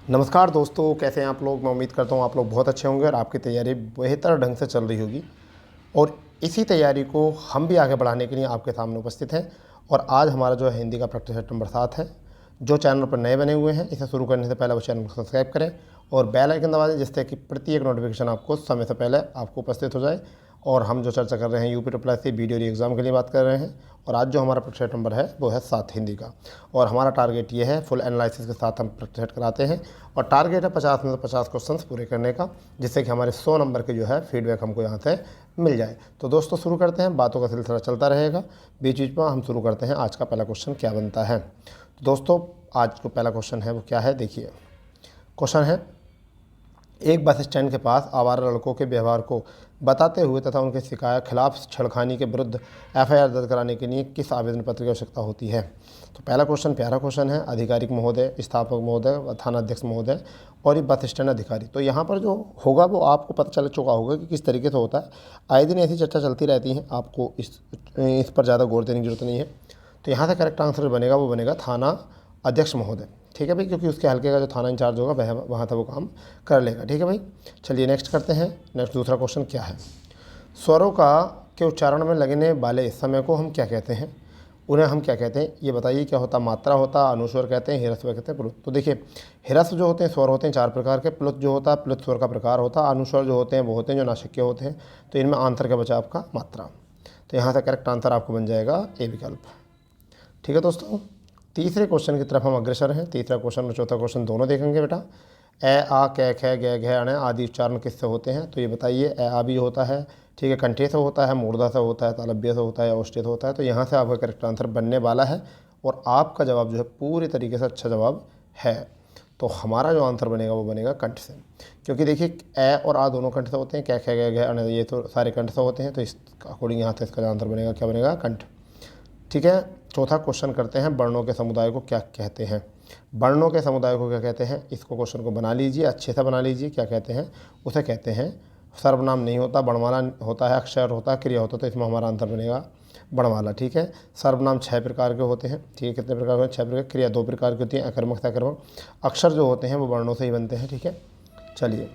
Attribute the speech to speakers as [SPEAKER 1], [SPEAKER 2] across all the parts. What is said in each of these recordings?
[SPEAKER 1] नमस्कार दोस्तों, कैसे हैं आप लोग। मैं उम्मीद करता हूँ आप लोग बहुत अच्छे होंगे और आपकी तैयारी बेहतर ढंग से चल रही होगी। और इसी तैयारी को हम भी आगे बढ़ाने के लिए आपके सामने उपस्थित हैं। और आज हमारा जो है हिंदी का प्रैक्टिस सेट नंबर 7 है। जो चैनल पर नए बने हुए हैं, इसे शुरू करने से पहले वो चैनल को सब्सक्राइब करें और बेल आइकन दबा दें, जिससे कि प्रत्येक नोटिफिकेशन आपको समय से पहले आपको उपस्थित हो जाए। और हम जो चर्चा कर रहे हैं UP triple S C VDO exam के लिए बात कर रहे हैं। और आज जो हमारा प्रैक्टिस सेट नंबर है वो है 7 हिंदी का। और हमारा टारगेट ये है, फुल एनालिसिस के साथ हम प्रैक्टिस सेट कराते हैं। और टारगेट है 50 में से 50 क्वेश्चन पूरे करने का, जिससे कि हमारे 100 नंबर के जो है फीडबैक हमको यहाँ से मिल जाए। तो दोस्तों शुरू करते हैं, बातों का सिलसिला चलता रहेगा। बीच बीच में हम शुरू करते हैं। आज का पहला क्वेश्चन क्या बनता है। तो दोस्तों आज जो पहला क्वेश्चन है वो क्या है, देखिए। क्वेश्चन है, एक बस स्टैंड के पास आवारा लड़कों के व्यवहार को बताते हुए तथा उनके शिकायत खिलाफ छेड़खानी के विरुद्ध एफआईआर दर्ज कराने के लिए किस आवेदन पत्र की आवश्यकता होती है। तो पहला क्वेश्चन प्यारा क्वेश्चन है। आधिकारिक महोदय, स्थापक महोदय, थाना अध्यक्ष महोदय और ये बस स्टैंड अधिकारी। तो यहाँ पर जो होगा वो आपको पता चल चुका होगा कि किस तरीके से होता है। आए दिन ऐसी चर्चा चलती रहती है, आपको इस पर ज़्यादा गौर देने की जरूरत नहीं है। तो यहाँ से करेक्ट आंसर बनेगा, वो बनेगा थाना अध्यक्ष महोदय। ठीक है भाई, क्योंकि उसके हल्के का जो थाना इंचार्ज होगा वह वहाँ तक वो काम कर लेगा। ठीक है भाई, चलिए नेक्स्ट करते हैं। नेक्स्ट दूसरा क्वेश्चन क्या है। स्वरों का के उच्चारण में लगने वाले समय को हम क्या कहते हैं, उन्हें हम क्या कहते हैं, ये बताइए। क्या होता, मात्रा होता, अनुस्वर कहते हैं, हिरस्व कहते हैं, प्लुत। तो देखिए, हिरस्व जो होते हैं स्वर होते हैं 4 प्रकार के। प्लुत जो होता है प्लुत स्वर का प्रकार होता है। अनुस्वर जो होते हैं वो होते हैं जो नासिक्य होते हैं। तो इनमें आंसर क्या बचा आपका, मात्रा। तो यहाँ से करेक्ट आंसर आपको बन जाएगा ए विकल्प। ठीक है दोस्तों, तीसरे क्वेश्चन की तरफ हम अग्रसर हैं। तीसरा क्वेश्चन और चौथा क्वेश्चन दोनों देखेंगे बेटा। ए आ कै ख ग घ अण आदि उच्चारण किससे होते हैं। तो ये बताइए। ए आ भी होता है, ठीक है, कंठे से होता है, मूर्धा से होता है, तालव्य से होता है, औष्ठ्य से होता है। तो यहाँ से आपका करेक्ट आंसर बनने वाला है। और आपका जवाब जो है पूरी तरीके से अच्छा जवाब है। तो हमारा जो आंसर बनेगा वो बनेगा कंठ से, क्योंकि देखिए ए और आ दोनों कंठ से होते हैं। कै ख ग घ अण ये तो सारे कंठ से होते हैं। तो इस अकॉर्डिंग यहाँ से इसका आंसर बनेगा, क्या बनेगा, कंठ। ठीक है, चौथा क्वेश्चन करते हैं। वर्णों के समुदाय को क्या कहते हैं। वर्णों के समुदाय को क्या कहते हैं, इसको क्वेश्चन को बना लीजिए, अच्छे से बना लीजिए। क्या कहते हैं, उसे कहते हैं, सर्वनाम नहीं होता, वर्णमाला होता है, अक्षर होता है, क्रिया होता है। तो इसमें हमारा आंसर बनेगा वर्णमाला। ठीक है, सर्वनाम 6 प्रकार के होते हैं। ठीक है, कितने प्रकार के, 6 प्रकार। क्रिया 2 प्रकार की होती है, अकर्मक सकर्मक। अक्षर जो होते हैं वो वर्णों से ही बनते हैं। ठीक है, चलिए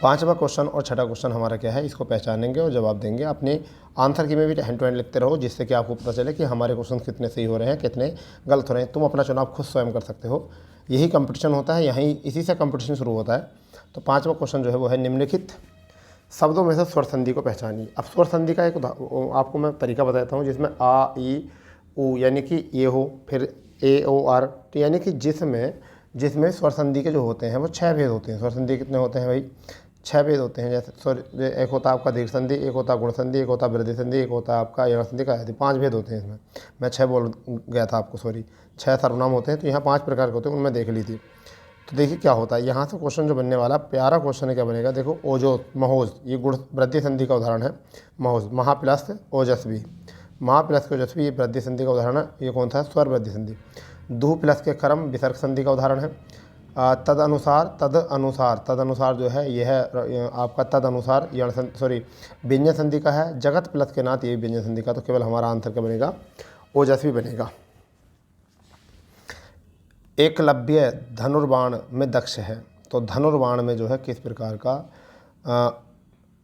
[SPEAKER 1] पांचवा क्वेश्चन और छठा क्वेश्चन हमारा क्या है, इसको पहचानेंगे और जवाब देंगे। अपने आंसर की में भी हैंड टू हैंड लिखते रहो, जिससे कि आपको पता चले कि हमारे क्वेश्चन कितने सही हो रहे हैं, कितने गलत हो रहे हैं। तुम अपना चुनाव खुद स्वयं कर सकते हो, यही कंपटीशन होता है, यहीं इसी से कंपटीशन शुरू होता है। तो पांचवा क्वेश्चन जो है वो है, निम्नलिखित शब्दों में से स्वर संधि को पहचानिए। अब स्वर संधि का एक आपको मैं तरीका बताता हूँ, जिसमें आ ई ऊ यानी कि ये हो, फिर ए ओ आर। तो यानी कि जिसमें स्वर संधि के जो होते हैं वो 6 भेद होते हैं। स्वर संधि कितने होते हैं भाई, 6 भेद होते हैं। जैसे स्वर एक होता है आपका दीर्घ संधि, एक होता है गुण संधि, एक होता है वृद्धि संधि, एक होता है आपका यण संधि का आदि। 5 भेद होते हैं इसमें। मैं 6 बोल गया था आपको, सॉरी, 6 सर्वनाम होते हैं। तो यहाँ 5 प्रकार के होते हैं, उनमें देख ली थी। तो देखिए क्या होता है, यहाँ से क्वेश्चन जो बनने वाला प्यारा क्वेश्चन है, क्या बनेगा, देखो। ओजो महोज, ये गुण वृद्धि संधि का उदाहरण है। महोज, महाप्लस ओजस्वी, महाप्लस के ओजस्वी, ये वृद्धि संधि का उदाहरण है। ये कौन सा है, स्वर वृद्धि संधि। दू प्लस के कर्म विसर्ग संधि का उदाहरण है। तदनुसार जो है यह है आपका तदनुसार सॉरी व्यंजन संधि का है। जगत प्लस के नाथ, ये व्यंजन संधि का। तो केवल हमारा आंसर क्या बनेगा, ओजस्वी बनेगा। एकलव्य धनुर्बाण में दक्ष है। तो धनुर्बाण में जो है किस प्रकार का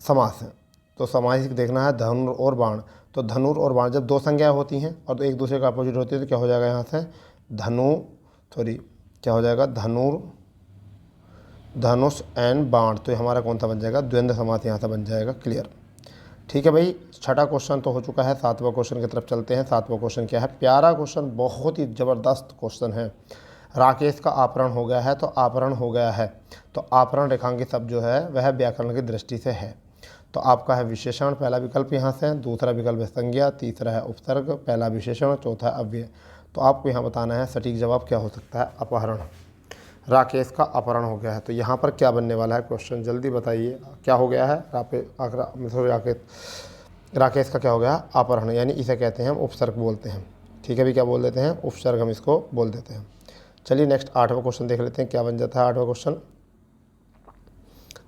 [SPEAKER 1] समास है। तो सामासिक देखना है, धनुर और बाण। तो धनुर और बाण जब 2 संज्ञाएं होती हैं और तो एक दूसरे का अपोजिट होती है, तो क्या हो जाएगा यहाँ से, क्या हो जाएगा, धनुष एंड बाण। तो हमारा कौन सा बन जाएगा, द्वंद्व समास यहाँ से बन जाएगा। क्लियर। ठीक है भाई, छठा क्वेश्चन तो हो चुका है। 7वां क्वेश्चन की तरफ चलते हैं। 7वां क्वेश्चन क्या है, प्यारा क्वेश्चन, बहुत ही ज़बरदस्त क्वेश्चन है। राकेश का अपहरण हो गया है। तो अपहरण हो गया है, तो अपहरण रेखांकित शब्द जो है वह व्याकरण की दृष्टि से है। तो आपका है विशेषण, पहला विकल्प यहाँ से। दूसरा विकल्प है संज्ञा, तीसरा है उपसर्ग, पहला विशेषण, चौथा है अव्यय। तो आपको यहाँ बताना है सटीक जवाब क्या हो सकता है। अपहरण, राकेश का अपहरण हो गया है। तो यहाँ पर क्या बनने वाला है क्वेश्चन, जल्दी बताइए क्या हो गया है। राकेश का क्या हो गया, अपहरण, यानी इसे कहते हैं हम उपसर्ग बोलते हैं। ठीक है भी, क्या बोल देते हैं, उपसर्ग हम इसको बोल देते हैं। चलिए नेक्स्ट 8वां क्वेश्चन देख लेते हैं, क्या बन जाता है 8वां क्वेश्चन।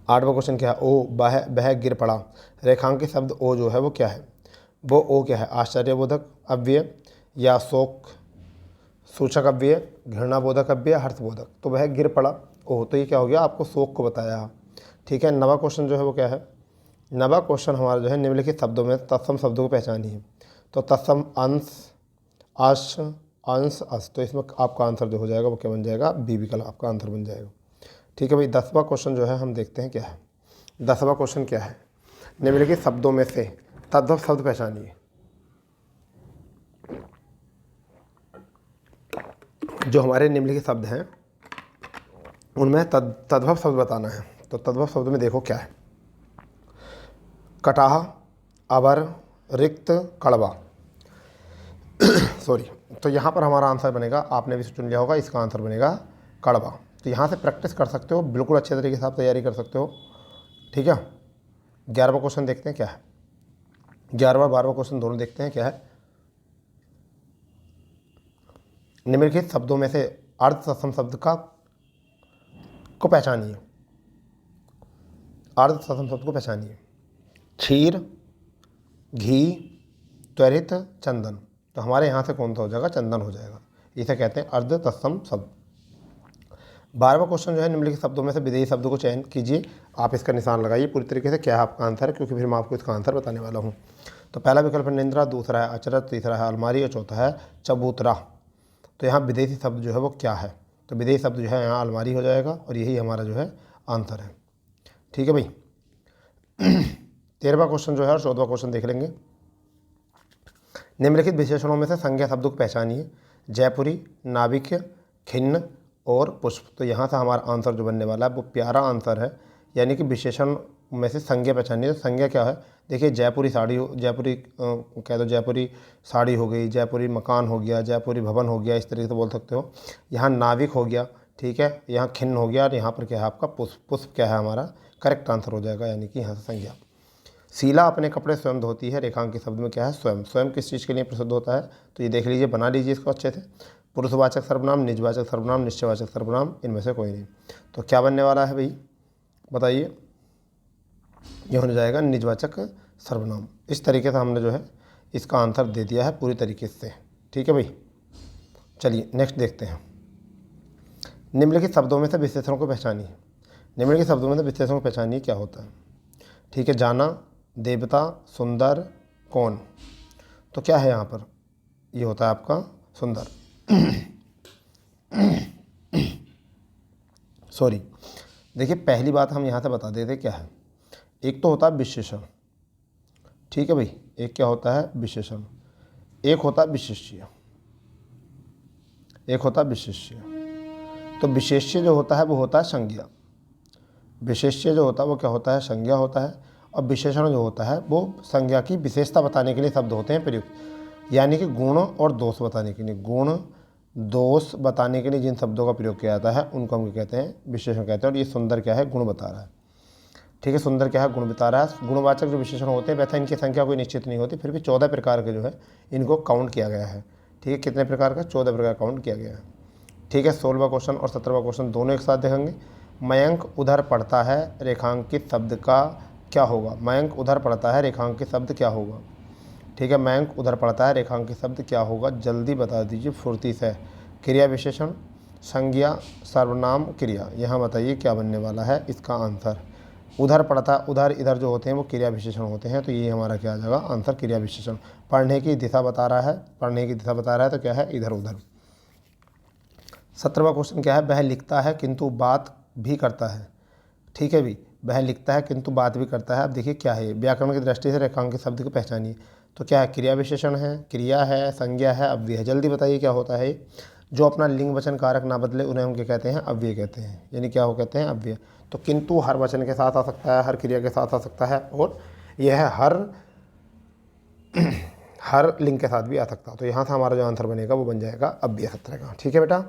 [SPEAKER 1] 8वां क्वेश्चन क्या है, ओ बह गिर पड़ा। रेखांकित शब्द ओ जो है वो क्या है, वो ओ क्या है, आश्चर्यबोधक, अव्यय या सूचक अव्यय, घृणाबोधक अव्यय, हर्षबोधक। तो वह गिर पड़ा, ओह, तो ये क्या हो गया, आपको शोक को बताया। ठीक है, नवा क्वेश्चन जो है वो क्या है, नवा क्वेश्चन हमारा जो है निम्नलिखित शब्दों में तत्सम शब्दों को पहचानिए। तो तत्सम अंश, अश, अंश, अस। तो इसमें आपका आंसर जो हो जाएगा वो क्या बन जाएगा, बी विकल्प आपका आंसर बन जाएगा। ठीक है भाई, 10वां क्वेश्चन जो है हम देखते हैं क्या है। 10वां क्वेश्चन क्या है, निम्नलिखित शब्दों में से तद्भव शब्द पहचानिए। जो हमारे निम्नलिखित शब्द हैं उनमें तद्भव शब्द बताना है। तो तद्भव शब्द में देखो क्या है, कटाह, अवर, रिक्त, कड़वा। सॉरी, तो यहाँ पर हमारा आंसर बनेगा, आपने भी चुन लिया होगा, इसका आंसर बनेगा कड़वा। तो यहाँ से प्रैक्टिस कर सकते हो, बिल्कुल अच्छे तरीके से आप तैयारी कर सकते हो। ठीक है, 11वां क्वेश्चन देखते हैं क्या है। 11वां 12वां क्वेश्चन दोनों देखते हैं क्या है। निम्नलिखित शब्दों में से अर्ध तत्सम शब्द को पहचानिए। अर्ध तत्सम शब्द को पहचानिए। क्षीर, घी, त्वरित, चंदन। तो हमारे यहाँ से कौन सा हो जाएगा, चंदन हो जाएगा। इसे कहते हैं अर्ध तत्सम शब्द। 12वां क्वेश्चन जो है, निम्नलिखित शब्दों में से विदेही शब्द को चयन कीजिए। आप इसका निशान लगाइए पूरी तरीके से, क्या है आपका आंसर है, क्योंकि फिर मैं आपको इसका आंसर बताने वाला हूँ। तो पहला विकल्प है निंद्रा, दूसरा है अचरज, तीसरा है अलमारी और चौथा है चबूतरा। तो यहाँ विदेशी शब्द जो है वो क्या है, तो विदेशी शब्द जो है यहाँ अलमारी हो जाएगा और यही हमारा जो है आंसर है। ठीक है भाई, 13वां क्वेश्चन जो है और 14वां क्वेश्चन देख लेंगे। निम्नलिखित विशेषणों में से संज्ञा शब्द को पहचानिए। जयपुरी, नाविक, खिन्न और पुष्प। तो यहाँ से हमारा आंसर जो बनने वाला है वो प्यारा आंसर है, यानी कि विशेषण में से संज्ञा पहचानिए। तो संज्ञा क्या है, देखिए जयपुरी साड़ी हो, जयपुरी कह दो, जयपुरी साड़ी हो गई, जयपुरी मकान हो गया, जयपुरी भवन हो गया, इस तरीके से बोल सकते हो। यहाँ नाविक हो गया, ठीक है, यहाँ खिन्न हो गया और यहाँ पर क्या है आपका पुष्प। पुष्प क्या है हमारा करेक्ट आंसर हो जाएगा, यानी कि यहाँ से संज्ञा। शीला अपने कपड़े स्वयं धोती है, रेखांकित शब्द में क्या है, स्वयं। स्वयं किस चीज़ के लिए प्रसिद्ध होता है, तो ये देख लीजिए, बना लीजिए इसको अच्छे से। पुरुषवाचक सर्वनाम, निजवाचक सर्वनाम, निश्चयवाचक सर्वनाम, इनमें से कोई नहीं। तो क्या बनने वाला है भाई बताइए, ये होने जाएगा निजवाचक सर्वनाम। इस तरीके से हमने जो है इसका आंसर दे दिया है पूरी तरीके से। ठीक है भाई, चलिए नेक्स्ट देखते हैं। निम्नलिखित शब्दों में से विशेषणों को पहचानिए। निम्नलिखित शब्दों में से विशेषणों को पहचानिए क्या होता है। ठीक है, जाना, देवता, सुंदर, कौन। तो क्या है यहाँ पर, ये होता है आपका सुंदर। सॉरी, देखिए पहली बात हम यहाँ से बता देते क्या है। एक तो होता है विशेषण, ठीक है भाई, एक क्या होता है विशेषण, एक होता है विशेष्य, एक होता है विशेष्य। तो विशेष्य जो होता है वो होता है संज्ञा। विशेष्य जो होता है वो क्या होता है, संज्ञा होता है। और विशेषण जो होता है वो संज्ञा की विशेषता बताने के लिए शब्द होते हैं प्रयुक्त, यानी कि गुण और दोष बताने के लिए। गुण दोष बताने के लिए जिन शब्दों का प्रयोग किया जाता है उनको हम कहते हैं विशेषण कहते हैं। और ये सुंदर क्या है, गुण बता रहा है। ठीक है, सुंदर क्या है, गुण बता रहा है। गुणवाचक जो विशेषण होते हैं वैसे इनकी संख्या कोई निश्चित नहीं होती, फिर भी 14 प्रकार के जो है इनको काउंट किया गया है। ठीक है, कितने प्रकार का, 14 प्रकार काउंट किया गया है। ठीक है, 16वां क्वेश्चन और 17वां क्वेश्चन दोनों एक साथ देखेंगे। मयंक उधर पढ़ता है, रेखांकित शब्द का क्या होगा। मयंक उधर पढ़ता है, रेखांकित शब्द क्या होगा। ठीक है, मयंक उधर पढ़ता है, रेखांकित शब्द क्या होगा, जल्दी बता दीजिए फुर्ती से। क्रिया विशेषण, संज्ञा, सर्वनाम, क्रिया। यहाँ बताइए क्या बनने वाला है इसका आंसर। उधर पढ़ता, उधर इधर जो होते हैं वो क्रिया विशेषण होते हैं, तो ये हमारा क्या आ जाएगा आंसर, क्रिया विशेषण। पढ़ने की दिशा बता रहा है, पढ़ने की दिशा बता रहा है तो क्या है, इधर उधर। 17वां क्वेश्चन क्या है, वह लिखता है किंतु बात भी करता है। ठीक है भी, वह लिखता है किंतु बात भी करता है। अब देखिए क्या है, व्याकरण की दृष्टि से रेखांकित शब्द को पहचानिए। तो क्या है, क्रिया विशेषण है, क्रिया है, संज्ञा है, अव्यय है। जल्दी बताइए क्या होता है। जो अपना लिंग वचन कारक ना बदले उन्हें हम क्या कहते हैं, अव्यय कहते हैं, यानी क्या हो कहते हैं, अव्यय। तो किंतु हर वचन के साथ आ सकता है, हर क्रिया के साथ आ सकता है, और यह हर लिंग के साथ भी आ सकता है। तो यहाँ से हमारा जो आंसर बनेगा वो बन जाएगा अव्यय 17 का। ठीक है बेटा,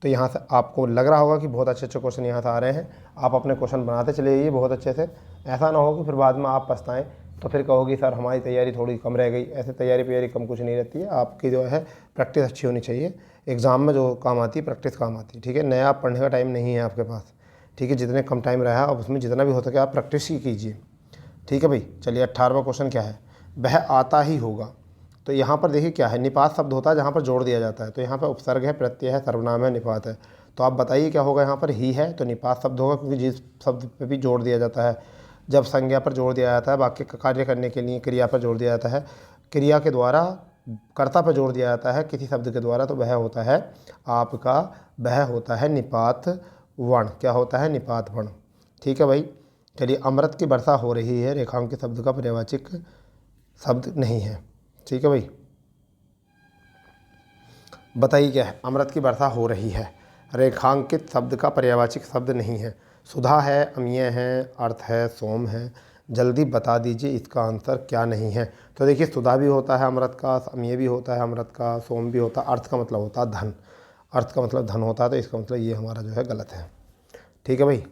[SPEAKER 1] तो यहाँ से आपको लग रहा होगा कि बहुत अच्छे अच्छे क्वेश्चन यहाँ से आ रहे हैं। आप अपने क्वेश्चन बनाते चले जाइए बहुत अच्छे से, ऐसा ना हो कि फिर बाद में आप पछताएं तो फिर कहोगी सर हमारी तैयारी थोड़ी कम रह गई। ऐसे तैयारी कम कुछ नहीं रहती है, आपकी जो है प्रैक्टिस अच्छी होनी चाहिए। एग्ज़ाम में जो काम आती है प्रैक्टिस काम आती है। ठीक है, नया पढ़ने का टाइम नहीं है आपके पास। ठीक है, जितने कम टाइम रहा है अब उसमें जितना भी हो सके आप प्रैक्टिस ही कीजिए। ठीक है भाई, चलिए 18वां क्वेश्चन क्या है, वह आता ही होगा। तो यहाँ पर देखिए क्या है, निपात शब्द होता है जहाँ पर जोड़ दिया जाता है। तो यहाँ पर उपसर्ग है, प्रत्यय है, सर्वनाम है, निपात है। तो आप बताइए क्या होगा यहाँ पर, ही है तो निपात शब्द होगा, क्योंकि जिस शब्द पे भी जोड़ दिया जाता है, जब संज्ञा पर जोड़ दिया जाता है, वाक्य का कार्य करने के लिए क्रिया पर जोड़ दिया जाता है, क्रिया के द्वारा कर्ता पर जोड़ दिया जाता है किसी शब्द के द्वारा, तो वह होता है आपका, वह होता है निपात वर्ण। क्या होता है? निपात वर्ण। ठीक है भाई। चलिए, अमृत की वर्षा हो रही है रेखांकित शब्द का पर्यायवाची शब्द नहीं है। ठीक है भाई, बताइए क्या है? अमृत की वर्षा हो रही है रेखांकित शब्द का पर्यायवाची शब्द नहीं है। सुधा है, अमीय है, अर्थ है, सोम है। जल्दी बता दीजिए इसका आंसर क्या नहीं है। तो देखिए, सुधा भी होता है अमृत का, अमीय भी होता है अमृत का, सोम भी होता है। अर्थ का मतलब होता है धन, अर्थ का मतलब धन होता है, तो इसका मतलब ये हमारा जो है गलत है। ठीक है भाई।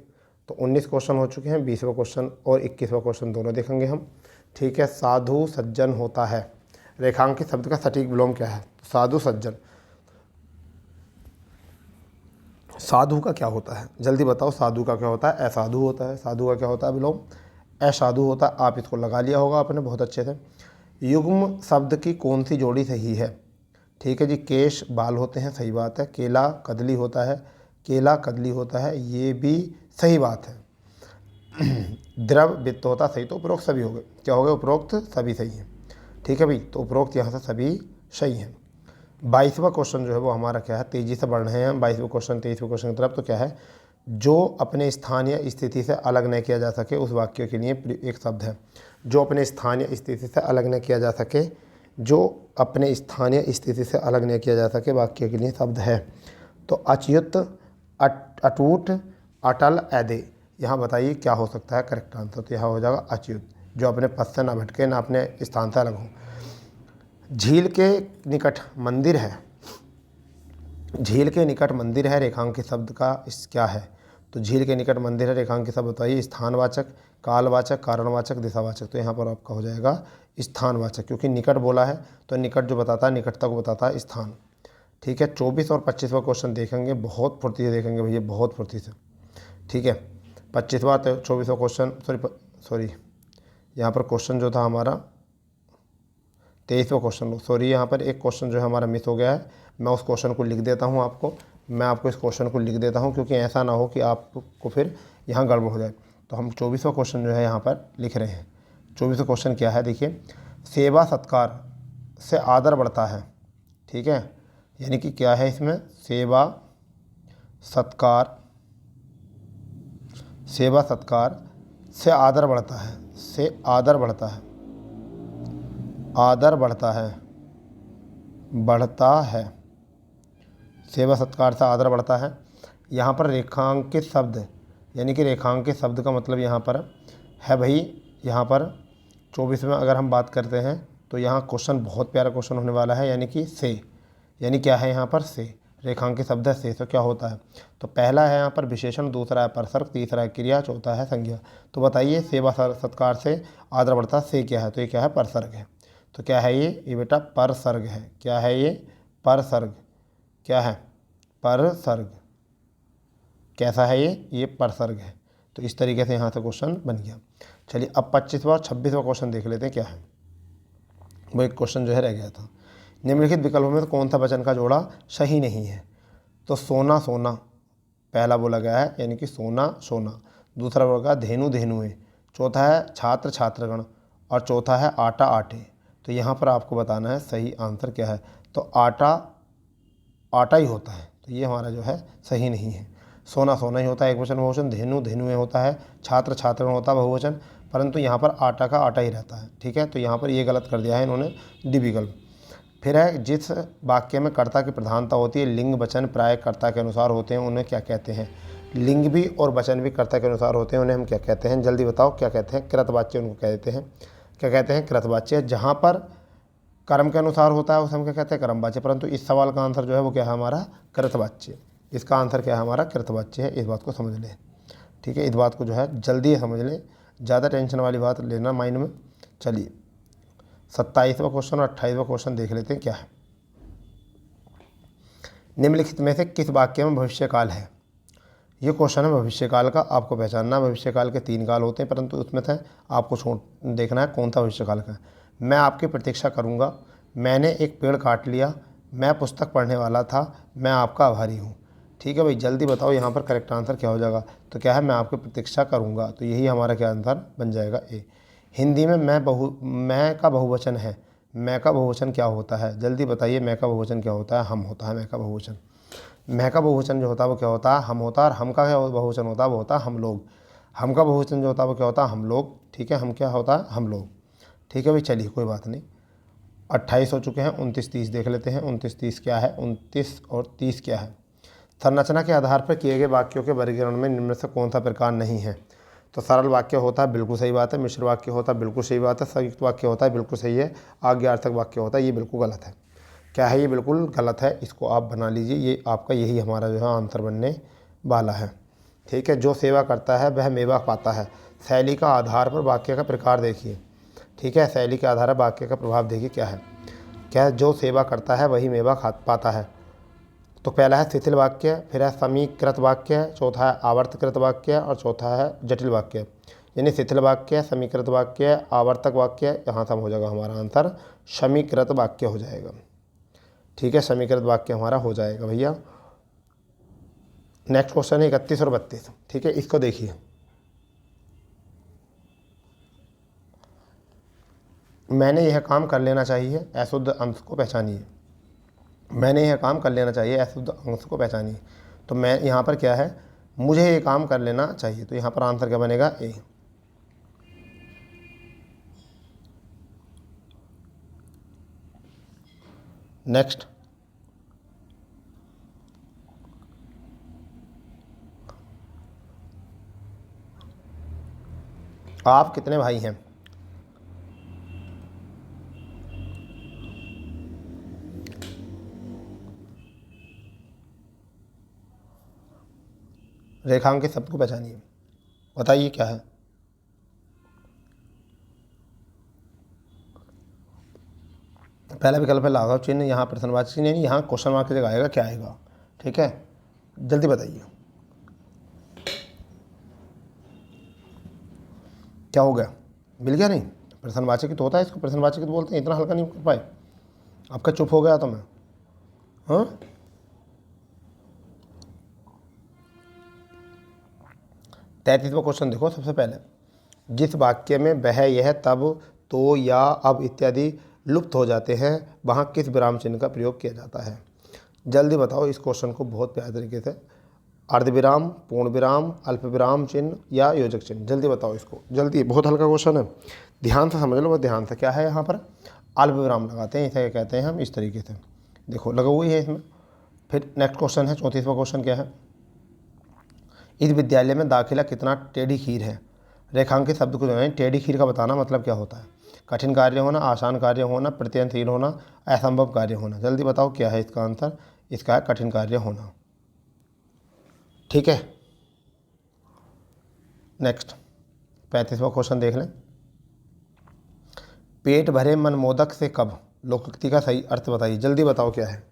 [SPEAKER 1] तो 19 क्वेश्चन हो चुके हैं, 20वां क्वेश्चन और 21वां क्वेश्चन दोनों देखेंगे हम। ठीक है। साधु सज्जन होता है रेखांकित शब्द का सटीक विलोम क्या है? साधु सज्जन, साधु का क्या होता है? जल्दी बताओ, साधु का क्या होता है? असाधु होता है। साधु का क्या होता है विलोम? असाधु होता है। आप इसको लगा लिया होगा आपने बहुत अच्छे से। युग्म शब्द की कौन सी जोड़ी सही है? ठीक है जी, केश बाल होते हैं, सही बात है। केला कदली होता है, केला कदली होता है, ये भी सही बात है। द्रव वित्त होता, सही। तो उपरोक्त सभी हो गए। क्या हो गए? उपरोक्त सभी सही हैं। ठीक है भाई, तो उपरोक्त यहाँ से सभी सही हैं। 22वां क्वेश्चन जो है वो हमारा क्या है? तेज़ी से बढ़ रहे हैं हम 22वें क्वेश्चन 23वें क्वेश्चन की तरफ। तो क्या है? जो अपने स्थानीय स्थिति से अलग न किया जा सके उस वाक्य के लिए एक शब्द है। जो अपने स्थानीय स्थिति से अलग न किया जा सके, जो अपने स्थानीय स्थिति से अलग न किया जा सके वाक्य के लिए शब्द है। तो अच्युत, अटूट, अटल, अदे। यहाँ बताइए क्या हो सकता है करेक्ट आंसर? तो यहाँ हो जाएगा अच्युत, जो अपने पथ से ना भटके, ना अपने स्थान से अलग हो। झील के निकट मंदिर है, झील के निकट मंदिर है रेखांकित शब्द का इस क्या है? तो झील के निकट मंदिर है रेखांकित शब्द बताइए। स्थानवाचक, कालवाचक, कारणवाचक, दिशावाचक। तो यहाँ पर आपका हो जाएगा स्थानवाचक, क्योंकि निकट बोला है तो निकट जो बताता है, निकटता को बताता है स्थान। ठीक है। 24 और 25वां क्वेश्चन देखेंगे, बहुत फुर्ती से देखेंगे भैया, बहुत फुर्ती से। ठीक है। 25वां 24वां क्वेश्चन, सॉरी यहाँ पर क्वेश्चन जो था हमारा 23वां क्वेश्चन, सॉरी यहाँ पर एक क्वेश्चन जो है हमारा मिस हो गया है। मैं उस क्वेश्चन को लिख देता हूँ आपको, मैं आपको इस क्वेश्चन को लिख देता हूँ, क्योंकि ऐसा ना हो कि आपको फिर यहाँ गड़बड़ हो जाए। तो हम 24वां क्वेश्चन जो है यहाँ पर लिख रहे हैं। 24वां क्वेश्चन क्या है? देखिए, सेवा सत्कार से आदर बढ़ता है। ठीक है, यानी कि क्या है इसमें? सेवा सत्कार, सेवा सत्कार से आदर बढ़ता है, से आदर बढ़ता है, आदर बढ़ता है, बढ़ता है। सेवा सत्कार से आदर बढ़ता है। यहाँ पर रेखांकित शब्द, यानी कि रेखांकित शब्द का मतलब यहाँ पर है भाई, यहाँ पर 24 में अगर हम बात करते हैं तो यहाँ क्वेश्चन बहुत प्यारा क्वेश्चन होने वाला है, यानी कि से, यानी क्या है यहाँ पर? से। रेखांकित शब्द है से, तो क्या होता है? तो पहला है यहाँ पर विशेषण, दूसरा है परसर्ग, तीसरा है क्रिया, चौथा है संज्ञा। तो बताइए, सेवा सत्कार से आदर बढ़ता से क्या है? तो ये क्या है? परसर्ग है। तो क्या है ये बेटा? परसर्ग है। क्या है ये? परसर्ग। क्या है? परसर्ग। कैसा है ये परसर्ग है। तो इस तरीके से यहाँ से क्वेश्चन बन गया। चलिए, अब 25वां और 26वां क्वेश्चन देख लेते हैं क्या है। वो एक क्वेश्चन जो है रह गया था। निम्नलिखित विकल्पों में कौन सा वचन का जोड़ा सही नहीं है? तो सोना सोना पहला बोला गया है, यानी कि सोना सोना। दूसरा बोला गया धेनु धेनुए। चौथा है छात्र छात्रगण, और चौथा है आटा आटे। तो यहाँ पर आपको बताना है सही आंसर क्या है। तो आटा आटा ही होता है, तो ये हमारा जो है सही नहीं है। सोना सोना ही होता है एक वचन बहुवचन, धेनु धेनुए होता है, छात्र छात्रगण होता है बहुवचन, परंतु यहाँ पर आटा का आटा ही रहता है। ठीक है, तो यहाँ पर ये गलत कर दिया है इन्होंने, डी विकल्प। फिर है, जिस वाक्य में कर्ता की प्रधानता होती है, लिंग वचन प्राय कर्ता के अनुसार होते हैं, उन्हें क्या कहते हैं? लिंग भी और वचन भी कर्ता के अनुसार होते हैं, उन्हें हम क्या कहते हैं? जल्दी बताओ क्या कहते हैं? कृतवाच्य उनको कह देते हैं। क्या कहते हैं? कृतवाच्य। जहाँ पर कर्म के अनुसार होता है उसे हम क्या कहते हैं? कर्मवाच्य। परंतु इस सवाल का आंसर जो है वो क्या है हमारा? कृतवाच्य। इसका आंसर क्या है हमारा? कृतवाच्य है। इस बात को समझ लें। ठीक है, इस बात को जो है जल्दी समझ लें, ज़्यादा टेंशन वाली बात लेना माइंड में। चलिए, 27वां क्वेश्चन और 28वां क्वेश्चन देख लेते हैं क्या है। निम्नलिखित में से किस वाक्य में भविष्यकाल है? ये क्वेश्चन है भविष्यकाल का, आपको पहचानना। भविष्यकाल के 3 काल होते हैं, परंतु उसमें से आपको देखना है कौन सा भविष्यकाल का है। मैं आपकी प्रतीक्षा करूंगा, मैंने एक पेड़ काट लिया, मैं पुस्तक पढ़ने वाला था, मैं आपका आभारी हूँ। ठीक है भाई, जल्दी बताओ यहाँ पर करेक्ट आंसर क्या हो जाएगा। तो क्या है, मैं आपकी प्रतीक्षा करूँगा, तो यही हमारा क्या आंसर बन जाएगा, ए। हिंदी में मैं का बहुवचन है, मैं का बहुवचन क्या होता है, जल्दी बताइए। मैं का बहुवचन क्या होता है, हम होता है मैं का बहुवचन। मैं का बहुवचन जो होता है वो क्या होता है, हम होता है। और हम का क्या बहुवचन होता है, वो होता है हम लोग। हम का बहुवचन जो होता है वो क्या होता है, हम लोग। ठीक है, हम क्या होता है, हम लोग। ठीक है भाई, चलिए कोई बात नहीं। 28 हो चुके हैं, 29 30 देख लेते हैं। 29 30 क्या है, 29 और 30 क्या है। संरचना के आधार पर किए गए वाक्यों के वर्गीकरण में निम्न में से कौन सा प्रकार नहीं है। तो सरल वाक्य होता है, बिल्कुल सही बात है। मिश्र वाक्य होता है, बिल्कुल सही बात है। संयुक्त वाक्य होता है, बिल्कुल सही है। आज्ञार्थक वाक्य होता है, ये बिल्कुल गलत है। क्या है, ये बिल्कुल गलत है, इसको आप बना लीजिए। ये आपका यही हमारा जो है आंसर बनने वाला है। ठीक है, जो सेवा करता है वह मेवा पाता है। शैली का आधार पर वाक्य का प्रकार देखिए। ठीक है, शैली के आधार पर वाक्य का प्रभाव देखिए क्या है। क्या है, जो सेवा करता है वही मेवा खा पाता है। तो पहला है शिथिल वाक्य, फिर है समीकृत वाक्य, चौथा है आवर्तकृत वाक्य और चौथा है जटिल वाक्य। यानी शिथिल वाक्य, समीकृत वाक्य, आवर्तक वाक्य, यहाँ से हो जाएगा हमारा आंसर समीकृत वाक्य हो जाएगा। ठीक है, समीकृत वाक्य हमारा हो जाएगा भैया। नेक्स्ट क्वेश्चन है 31 और 32। ठीक है, इसको देखिए। मैंने यह काम कर लेना चाहिए, अशुद्ध अंश को पहचानिए। मैंने यह काम कर लेना चाहिए, अशुद्ध अंश को पहचानिए। तो मैं यहाँ पर क्या है, मुझे ये काम कर लेना चाहिए, तो यहाँ पर आंसर क्या बनेगा, ए। नेक्स्ट, आप कितने भाई हैं। रेखांकित शब्द को पहचानिए, बताइए क्या है। पहला विकल्प है लाघव चिन्ह, यहाँ प्रश्नवाचक चिन्ह, यानी यहाँ क्वेश्चन मार्क की जगह आएगा, क्या आएगा। ठीक है, जल्दी बताइए क्या हो गया, मिल गया नहीं। प्रश्नवाचक तो होता है, इसको प्रश्नवाचक तो बोलते हैं, इतना हल्का नहीं कर पाए। आपका चुप हो गया तो मैं, हाँ। 33वां क्वेश्चन देखो। सबसे पहले, जिस वाक्य में वह, यह, तब, तो, या, अब इत्यादि लुप्त हो जाते हैं वहाँ किस विराम चिन्ह का प्रयोग किया जाता है। जल्दी बताओ इस क्वेश्चन को बहुत प्यारे तरीके से। अर्धविराम, पूर्ण विराम, अल्प विराम चिन्ह या योजक चिन्ह, जल्दी बताओ इसको, जल्दी। बहुत हल्का क्वेश्चन है, ध्यान से समझ लो, बहुत ध्यान से। क्या है यहाँ पर, अल्प विराम लगाते हैं, इसे कहते हैं हम इस तरीके से। देखो लगा हुई है इसमें। फिर नेक्स्ट क्वेश्चन है 34वां क्वेश्चन क्या है, इस विद्यालय में दाखिला कितना टेढ़ी खीर है। रेखांकित शब्द को जो है टेढ़ी खीर का बताना मतलब क्या होता है। कठिन कार्य होना, आसान कार्य होना, प्रत्ययनशील होना, असंभव कार्य होना। जल्दी बताओ क्या है इसका आंसर, इसका है कठिन कार्य होना। ठीक है, नेक्स्ट 35वां क्वेश्चन देख लें। पेट भरे मन मोदक से कब, लोकोक्ति का सही अर्थ बताइए, जल्दी बताओ क्या है।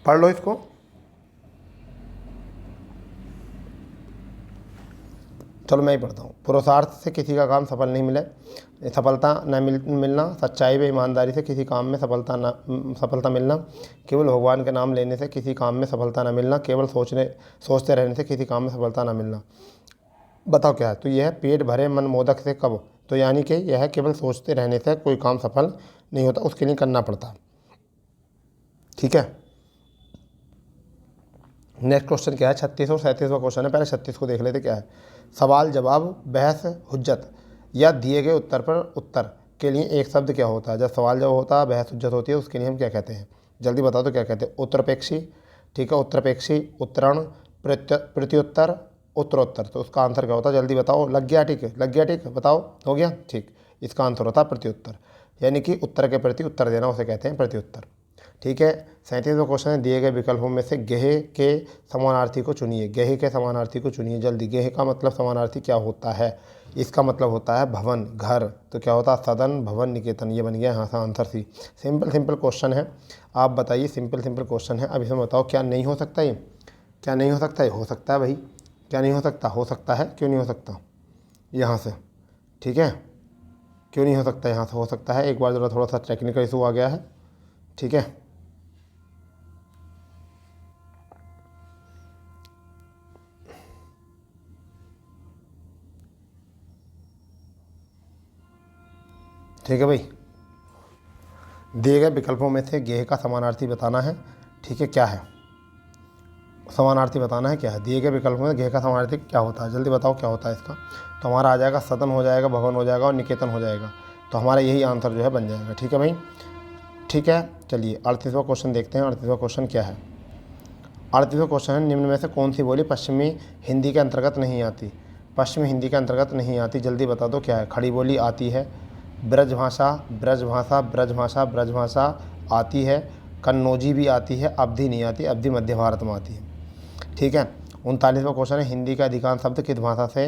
[SPEAKER 1] पढ़ लो इसको। चलो मैं ही पढ़ता हूँ। पुरुषार्थ से किसी का काम सफल नहीं मिले, सफलता न मिलना, सच्चाई व ईमानदारी से किसी काम में सफलता मिलना, केवल भगवान के नाम लेने से किसी काम में सफलता न मिलना, केवल सोचते रहने से किसी काम में सफलता न मिलना। बताओ क्या है। तो यह है पेट भरे मन मोदक से कब, तो यानी कि यह केवल सोचते रहने से कोई काम सफल नहीं होता, उसके लिए करना पड़ता। ठीक है, नेक्स्ट क्वेश्चन क्या है, 36 और 37वां क्वेश्चन है। पहले 36 को देख लेते क्या है। सवाल जवाब, बहस, हुज्जत या दिए गए उत्तर पर उत्तर के लिए एक शब्द क्या होता है। जब सवाल जवाब होता है, बहस हुज्जत होती है, उसके लिए हम क्या कहते हैं, जल्दी बताओ तो क्या कहते हैं। उत्तरपेक्षी, ठीक है, उत्तरपेक्षी, उत्तरण, प्रत्युत्तर, उत्तरोत्तर। तो उसका आंसर क्या होता है, जल्दी बताओ। लग गया, ठीक है, लग गया, ठीक है, बताओ, हो गया, ठीक। इसका आंसर होता है प्रत्युत्तर, यानी कि उत्तर के प्रति उत्तर देना, उसे कहते हैं प्रत्युत्तर। ठीक है, 37वां क्वेश्चन है, दिए गए विकल्पों में से गेहे के समानार्थी को चुनिए। गेहे के समानार्थी को चुनिए, जल्दी। गेहे का मतलब समानार्थी क्या होता है, इसका मतलब होता है भवन, घर। तो क्या होता है, सदन, भवन, निकेतन। ये बन गया यहाँ से आंसर सी। सिंपल क्वेश्चन है, आप बताइए। सिंपल क्वेश्चन है, अब इसमें बताओ क्या नहीं हो सकता, ये क्या नहीं हो सकता है, हो सकता है भाई। क्या नहीं हो सकता है, क्यों नहीं हो सकता यहाँ से, ठीक है, क्यों नहीं हो सकता यहाँ से, हो सकता है। एक बार ज़रा थोड़ा सा टेक्निकल इशू आ गया है, ठीक है। ठीक है भाई, दिए गए विकल्पों में से गेह का समानार्थी बताना है, ठीक है, क्या है, समानार्थी बताना है क्या है। दिए गए विकल्पों में गेह का समानार्थी क्या होता है, जल्दी बताओ क्या होता है इसका। तो हमारा आ जाएगा सदन हो जाएगा, भवन हो जाएगा और निकेतन हो जाएगा। तो हमारा यही आंसर जो है बन जाएगा, ठीक है भाई, ठीक है। चलिए 38वां क्वेश्चन देखते हैं। 38वां क्वेश्चन क्या है। 38वां क्वेश्चन है, निम्न में से कौन सी बोली पश्चिमी हिंदी के अंतर्गत नहीं आती। पश्चिमी हिंदी के अंतर्गत नहीं आती, जल्दी बता दो क्या है। खड़ी बोली आती है, ब्रजभाषा, ब्रजभाषा, ब्रजभाषा, ब्रजभाषा आती है, कन्नौजी भी आती है, अवधि नहीं आती, अवधि मध्य भारत में आती है, ठीक है। 39वां क्वेश्चन है, हिंदी के अधिकांश शब्द किस भाषा से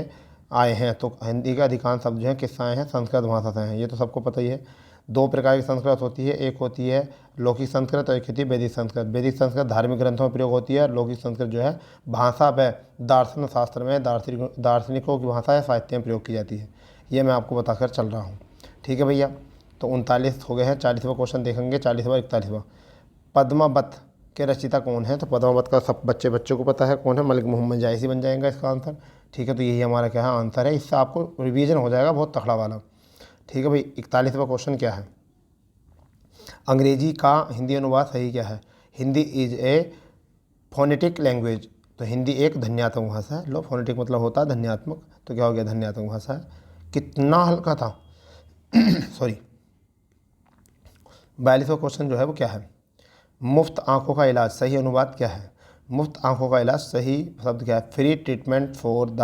[SPEAKER 1] आए हैं। तो हिंदी के अधिकांश शब्द जो हैं किससे आए हैं, संस्कृत भाषा से हैं, ये तो सबको पता ही है। दो प्रकार की संस्कृत होती है, एक होती है लौकिक संस्कृत और एक होती है वैदिक संस्कृत। वैदिक संस्कृत धार्मिक ग्रंथों में प्रयोग होती है, लौकिक संस्कृत जो है भाषा व दार्शन शास्त्र में दार्शनिकों की भाषा या साहित्य में प्रयोग की जाती है। ये मैं आपको बताकर चल रहा हूँ, ठीक है भैया। तो 39 हो गए हैं। 40वां क्वेश्चन देखेंगे, 40वां 41वां। पद्मावत के रचयिता कौन है। तो पद्मावत का सब बच्चों को पता है कौन है, मलिक मोहम्मद जायसी बन जाएगा इसका आंसर, ठीक है। तो यही हमारा क्या है आंसर है, इससे आपको रिवीजन हो जाएगा बहुत तगड़ा वाला, ठीक है भाई। 41वां क्वेश्चन क्या है, अंग्रेजी का हिंदी अनुवाद सही क्या है। Hindi is a phonetic language. तो हिंदी एक ध्वन्यात्मक भाषा है। लो, फोनेटिक मतलब होता है ध्वन्यात्मक, तो क्या हो गया, ध्वन्यात्मक भाषा है। कितना हल्का था सॉरी। 42वां क्वेश्चन जो है वो क्या है, मुफ्त आंखों का इलाज सही अनुवाद क्या है। मुफ्त आंखों का इलाज सही शब्द क्या है, free treatment for the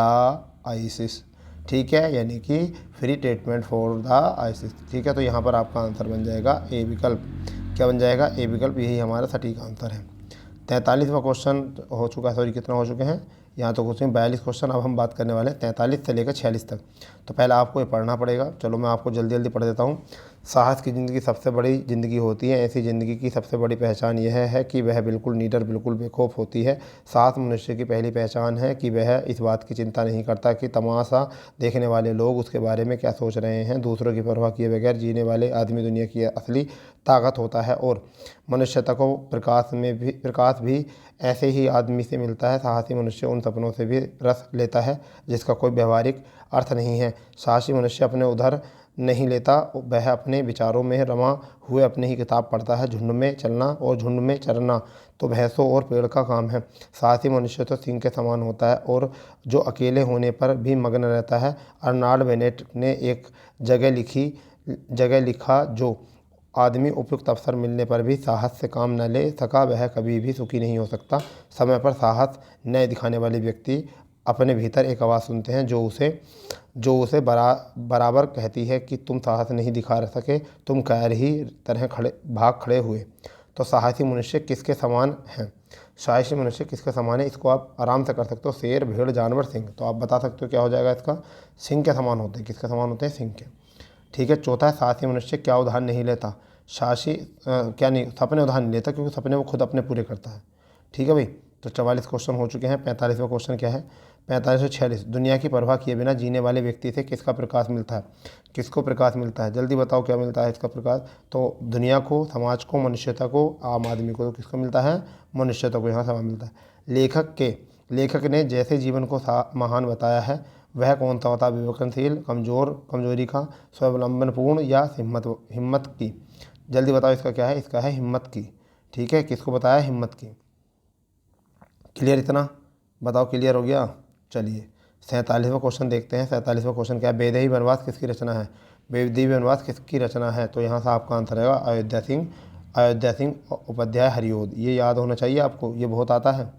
[SPEAKER 1] ISIS, ठीक है, यानी कि free treatment for the ISIS, ठीक है। तो यहाँ पर आपका आंसर बन जाएगा ए विकल्प। क्या बन जाएगा, ए विकल्प, यही हमारा सटीक आंसर है। 43वां क्वेश्चन हो चुका है, सॉरी कितना हो चुके हैं यहाँ तो कुछ नहीं, 42 क्वेश्चन। अब हम बात करने वाले हैं 43 से लेकर 46 तक। तो पहले आपको ये पढ़ना पड़ेगा, चलो मैं आपको जल्दी जल्दी पढ़ देता हूँ। साहस की ज़िंदगी सबसे बड़ी ज़िंदगी होती है। ऐसी ज़िंदगी की सबसे बड़ी पहचान यह है कि वह बिल्कुल निडर, बिल्कुल बेखौफ होती है। साहस मनुष्य की पहली पहचान है कि वह इस बात की चिंता नहीं करता कि तमाशा देखने वाले लोग उसके बारे में क्या सोच रहे हैं। दूसरों की परवाह किए बगैर जीने वाले आदमी दुनिया की असली ताकत होता है। और मनुष्यता को प्रकाश भी ऐसे ही आदमी से मिलता है। साहसी मनुष्य उन सपनों से भी रस लेता है जिसका कोई व्यवहारिक अर्थ नहीं है। साहसी मनुष्य अपने उधर नहीं लेता, वह अपने विचारों में रमा हुए अपनी ही किताब पढ़ता है। झुंड में चलना और झुंड में चरना तो भैंसों और पेड़ का काम है। साहसी मनुष्य तो सिंह के समान होता है और जो अकेले होने पर भी मग्न रहता है। अर्नाल्ड बेनेट ने एक जगह लिखा, जो आदमी उपयुक्त अवसर मिलने पर भी साहस से काम न ले सका वह कभी भी सुखी नहीं हो सकता। समय पर साहस न दिखाने वाले व्यक्ति अपने भीतर एक आवाज़ सुनते हैं जो उसे बराबर कहती है कि तुम साहस नहीं दिखा सके, तुम कैर ही तरह भाग खड़े हुए। तो साहसी मनुष्य किसके समान हैं। साहसी मनुष्य किसके समान है, इसको आप आराम से कर सकते हो, शेर, भेड़, जानवर, सिंह। तो आप बता सकते हो क्या हो जाएगा इसका, सिंह के समान होते हैं। किसके समान होते हैं, सिंह के, ठीक है। चौथा है, साहसी मनुष्य क्या उधार नहीं लेता। साहसी क्या नहीं, सपने उधार नहीं लेता क्योंकि सपने वो खुद अपने पूरे करता है, ठीक है भाई। तो 44 क्वेश्चन हो चुके हैं। 45वां क्वेश्चन क्या है, 45 से 46। दुनिया की परवाह किए बिना जीने वाले व्यक्ति से किसका प्रकाश मिलता है। किसको प्रकाश मिलता है, जल्दी बताओ क्या मिलता है इसका प्रकाश। तो दुनिया को, समाज को, मनुष्यता को, आम आदमी को। तो किसको मिलता है, मनुष्यता को यहाँ सवाल मिलता है। लेखक ने जैसे जीवन को महान बताया है वह कौन सा होता है, विवेकनशील, कमजोरी का, स्वावलंबनपूर्ण या हिम्मत की। जल्दी बताओ इसका क्या है, इसका है हिम्मत की, ठीक है। किसको बताया, हिम्मत की। क्लियर, इतना बताओ, क्लियर हो गया। चलिए 47वां क्वेश्चन देखते हैं। 47वां क्वेश्चन क्या है, वैदेही वनवास किसकी रचना है। वैदेही वनवास किसकी रचना है। तो यहाँ से आपका आंसर रहेगा अयोध्या सिंह उपाध्याय हरिओद। ये याद होना चाहिए आपको, ये बहुत आता है,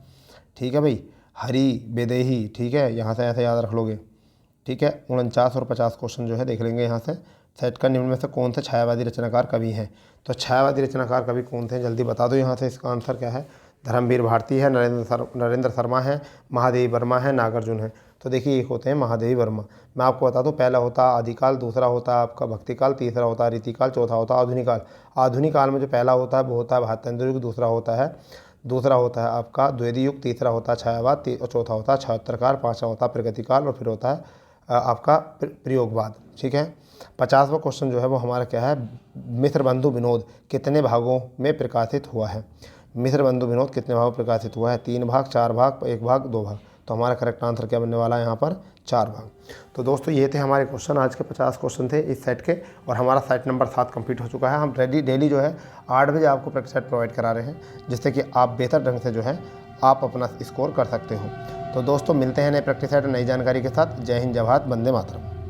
[SPEAKER 1] ठीक है भाई। हरि वैदेही, ठीक है, यहाँ से ऐसे याद रख लोगे, ठीक है। 49 और 50 क्वेश्चन जो है देख लेंगे यहाँ से। सेट का निम्न में से कौन से छायावादी रचनाकार कवि हैं। तो छायावादी रचनाकार कवि कौन थे, जल्दी बता दो यहाँ से। इसका आंसर क्या है, धर्मवीर भारती है, नरेंद्र शर्मा है, महादेवी वर्मा है, नागार्जुन है। तो देखिए एक होते हैं महादेवी वर्मा। मैं आपको बता दूं, पहला होता है आदिकाल, दूसरा होता है आपका भक्तिकाल, तीसरा होता है रीतिकाल, चौथा होता है आधुनिक काल। आधुनिक काल में जो पहला होता है वो होता है भारतेंद्र युग, दूसरा होता है दूसरा होता है आपका द्विवेदी युग, तीसरा होता है छायावाद, और चौथा होता है छायोत्तरकाल, पाँचवा होता है प्रगतिकाल, और फिर होता है आपका प्रयोगवाद। ठीक है। 50वां क्वेश्चन जो है वो हमारा क्या है, मिस्र बंधु विनोद कितने भागों में प्रकाशित हुआ है। मिस्र बंधु विनोद कितने भागों में प्रकाशित हुआ है, 3 भाग, 4 भाग, 1 भाग, 2 भाग। तो हमारा करेक्ट आंसर क्या बनने वाला है यहाँ पर, 4 भाग। तो दोस्तों ये थे हमारे क्वेश्चन, आज के 50 क्वेश्चन थे इस सेट के, और हमारा सेट नंबर 7 कंप्लीट हो चुका है। हम डेली जो है 8 बजे आपको प्रैक्टिस सेट प्रोवाइड करा रहे हैं, जिससे कि आप बेहतर ढंग से जो है आप अपना स्कोर कर सकते हो। तो दोस्तों मिलते हैं नए प्रैक्टिस सेट नई जानकारी के साथ। जय हिंद, जय भारत, वंदे मातरम।